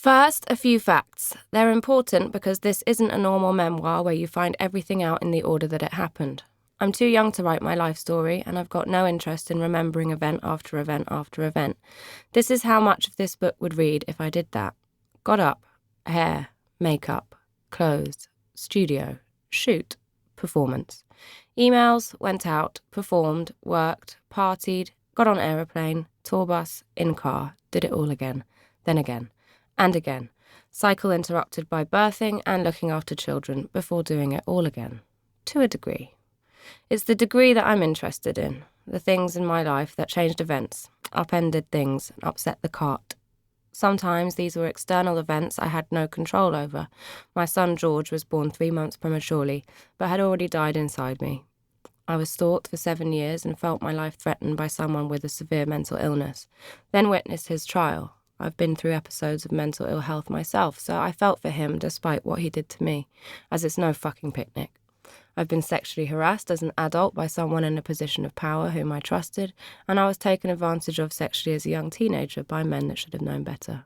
First, a few facts. They're important because this isn't a normal memoir where you find everything out in the order that it happened. I'm too young to write my life story, and I've got no interest in remembering event after event after event. This is how much of this book would read if I did that. Got up, hair, makeup, clothes, studio, shoot, performance. Emails, went out, performed, worked, partied, got on aeroplane, tour bus, in car, did it all again, then again, and again. Cycle interrupted by birthing and looking after children before doing it all again. To a degree. It's the degree that I'm interested in, the things in my life that changed events, upended things, upset the cart. Sometimes these were external events I had no control over. My son George was born 3 months prematurely, but had already died inside me. I was stalked for 7 years and felt my life threatened by someone with a severe mental illness, then witnessed his trial. I've been through episodes of mental ill health myself, so I felt for him despite what he did to me, as it's no fucking picnic. I've been sexually harassed as an adult by someone in a position of power whom I trusted, and I was taken advantage of sexually as a young teenager by men that should have known better.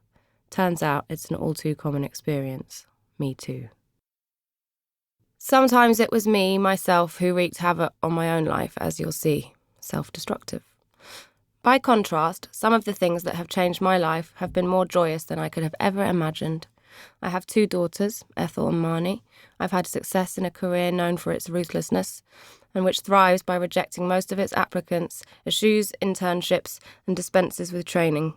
Turns out it's an all too common experience. Me too. Sometimes it was me, myself, who wreaked havoc on my own life, as you'll see. Self-destructive. By contrast, some of the things that have changed my life have been more joyous than I could have ever imagined. I have 2 daughters, Ethel and Marnie. I've had success in a career known for its ruthlessness, and which thrives by rejecting most of its applicants, eschews internships, and dispenses with training.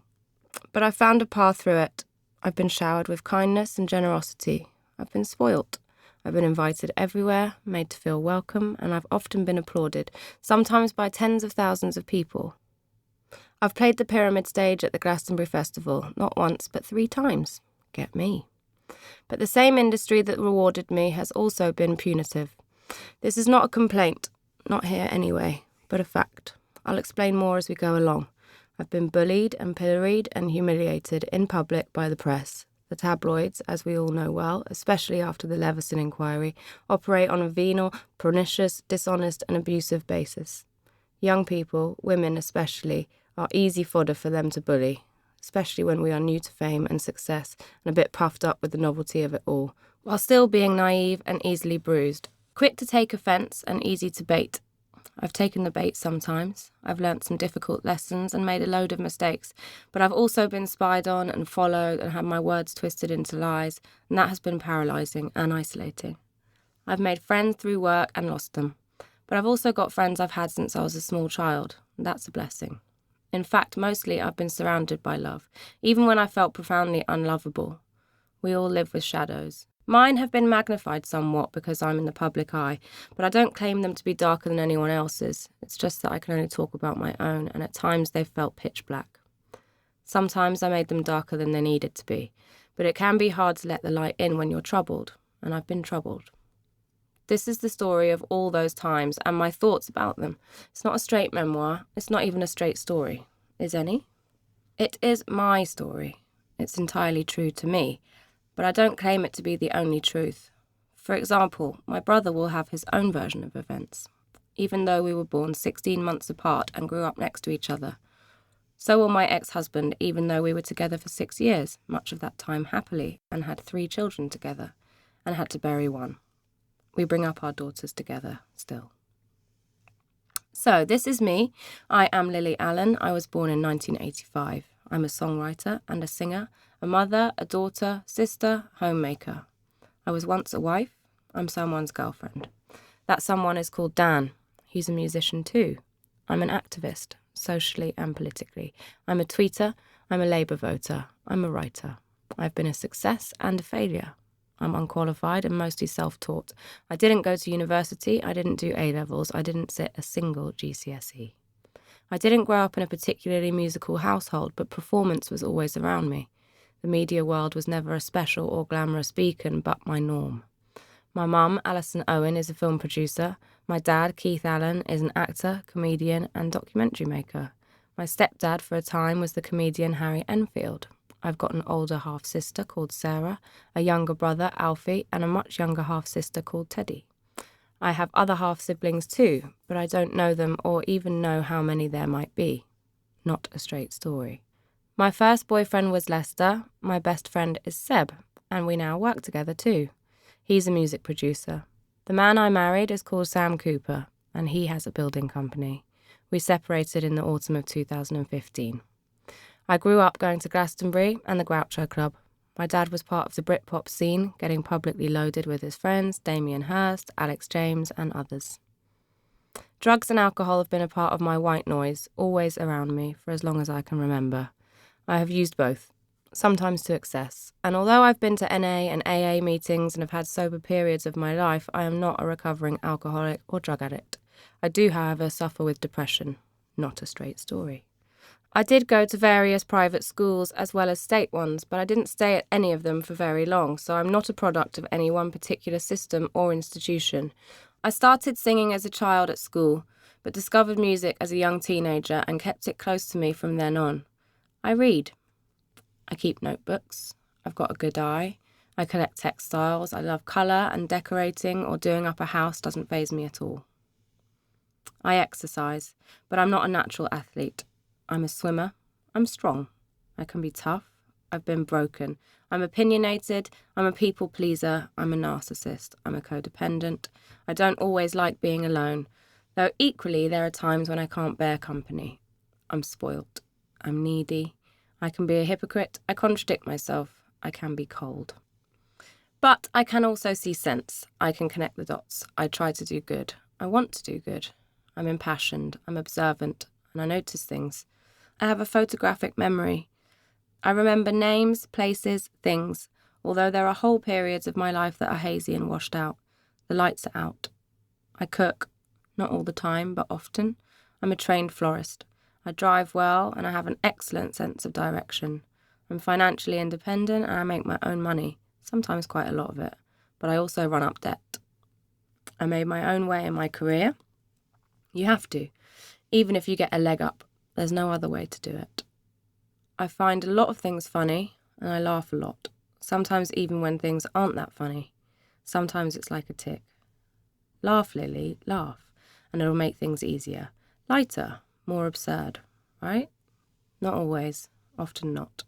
But I've found a path through it. I've been showered with kindness and generosity. I've been spoilt. I've been invited everywhere, made to feel welcome, and I've often been applauded, sometimes by tens of thousands of people. I've played the Pyramid stage at the Glastonbury Festival, not once, but 3 times. Get me. But the same industry that rewarded me has also been punitive. This is not a complaint, not here anyway, but a fact. I'll explain more as we go along. I've been bullied and pilloried and humiliated in public by the press. The tabloids, as we all know well, especially after the Leveson inquiry, operate on a venal, pernicious, dishonest and abusive basis. Young people, women especially, are easy fodder for them to bully, especially when we are new to fame and success and a bit puffed up with the novelty of it all, while still being naive and easily bruised. Quick to take offence and easy to bait. I've taken the bait sometimes. I've learnt some difficult lessons and made a load of mistakes, but I've also been spied on and followed and had my words twisted into lies, and that has been paralysing and isolating. I've made friends through work and lost them, but I've also got friends I've had since I was a small child, and that's a blessing. In fact, mostly I've been surrounded by love, even when I felt profoundly unlovable. We all live with shadows. Mine have been magnified somewhat because I'm in the public eye, but I don't claim them to be darker than anyone else's. It's just that I can only talk about my own, and at times they've felt pitch black. Sometimes I made them darker than they needed to be, but it can be hard to let the light in when you're troubled, and I've been troubled. This is the story of all those times and my thoughts about them. It's not a straight memoir. It's not even a straight story. Is any? It is my story. It's entirely true to me, but I don't claim it to be the only truth. For example, my brother will have his own version of events, even though we were born 16 months apart and grew up next to each other. So will my ex-husband, even though we were together for 6 years, much of that time happily, and had 3 children together, and had to bury one. We bring up our daughters together still. So, this is me. I am Lily Allen. I was born in 1985. I'm a songwriter and a singer, a mother, a daughter, sister, homemaker. I was once a wife. I'm someone's girlfriend. That someone is called Dan. He's a musician too. I'm an activist, socially and politically. I'm a tweeter. I'm a Labour voter. I'm a writer. I've been a success and a failure. I'm unqualified and mostly self-taught. I didn't go to university, I didn't do A-levels, I didn't sit a single GCSE. I didn't grow up in a particularly musical household, but performance was always around me. The media world was never a special or glamorous beacon, but my norm. My mum, Alison Owen, is a film producer. My dad, Keith Allen, is an actor, comedian and documentary maker. My stepdad for a time was the comedian Harry Enfield. I've got an older half-sister called Sarah, a younger brother, Alfie, and a much younger half-sister called Teddy. I have other half-siblings too, but I don't know them or even know how many there might be. Not a straight story. My first boyfriend was Lester, my best friend is Seb, and we now work together too. He's a music producer. The man I married is called Sam Cooper, and he has a building company. We separated in the autumn of 2015. I grew up going to Glastonbury and the Groucho Club. My dad was part of the Britpop scene, getting publicly loaded with his friends, Damien Hirst, Alex James, and others. Drugs and alcohol have been a part of my white noise, always around me, for as long as I can remember. I have used both, sometimes to excess, and although I've been to NA and AA meetings and have had sober periods of my life, I am not a recovering alcoholic or drug addict. I do, however, suffer with depression. Not a straight story. I did go to various private schools as well as state ones, but I didn't stay at any of them for very long, so I'm not a product of any one particular system or institution. I started singing as a child at school, but discovered music as a young teenager and kept it close to me from then on. I read. I keep notebooks. I've got a good eye. I collect textiles. I love colour, and decorating or doing up a house doesn't faze me at all. I exercise, but I'm not a natural athlete. I'm a swimmer. I'm strong. I can be tough. I've been broken. I'm opinionated. I'm a people pleaser. I'm a narcissist. I'm a codependent. I don't always like being alone, though equally there are times when I can't bear company. I'm spoilt. I'm needy. I can be a hypocrite. I contradict myself. I can be cold. But I can also see sense. I can connect the dots. I try to do good. I want to do good. I'm impassioned. I'm observant. And I notice things. I have a photographic memory. I remember names, places, things, although there are whole periods of my life that are hazy and washed out. The lights are out. I cook. Not all the time, but often. I'm a trained florist. I drive well, and I have an excellent sense of direction. I'm financially independent, and I make my own money, sometimes quite a lot of it, but I also run up debt. I made my own way in my career. You have to. Even if you get a leg up, there's no other way to do it. I find a lot of things funny, and I laugh a lot, sometimes even when things aren't that funny. Sometimes it's like a tick. Laugh, Lily, laugh, and it'll make things easier, lighter, more absurd, right? Not always, often not.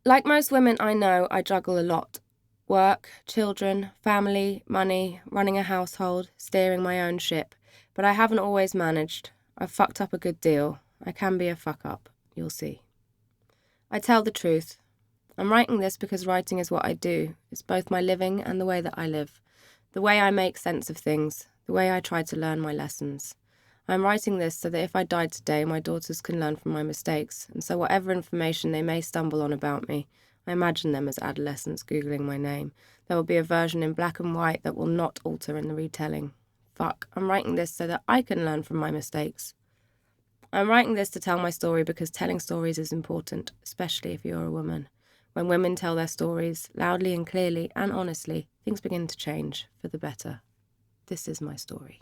Like most women I know, I juggle a lot. Work, children, family, money, running a household, steering my own ship. But I haven't always managed. I've fucked up a good deal. I can be a fuck-up, you'll see. I tell the truth. I'm writing this because writing is what I do. It's both my living and the way that I live. The way I make sense of things. The way I try to learn my lessons. I'm writing this so that if I died today, my daughters can learn from my mistakes, and so whatever information they may stumble on about me, I imagine them as adolescents Googling my name. There will be a version in black and white that will not alter in the retelling. Fuck, I'm writing this so that I can learn from my mistakes. I'm writing this to tell my story because telling stories is important, especially if you're a woman. When women tell their stories, loudly and clearly and honestly, things begin to change for the better. This is my story.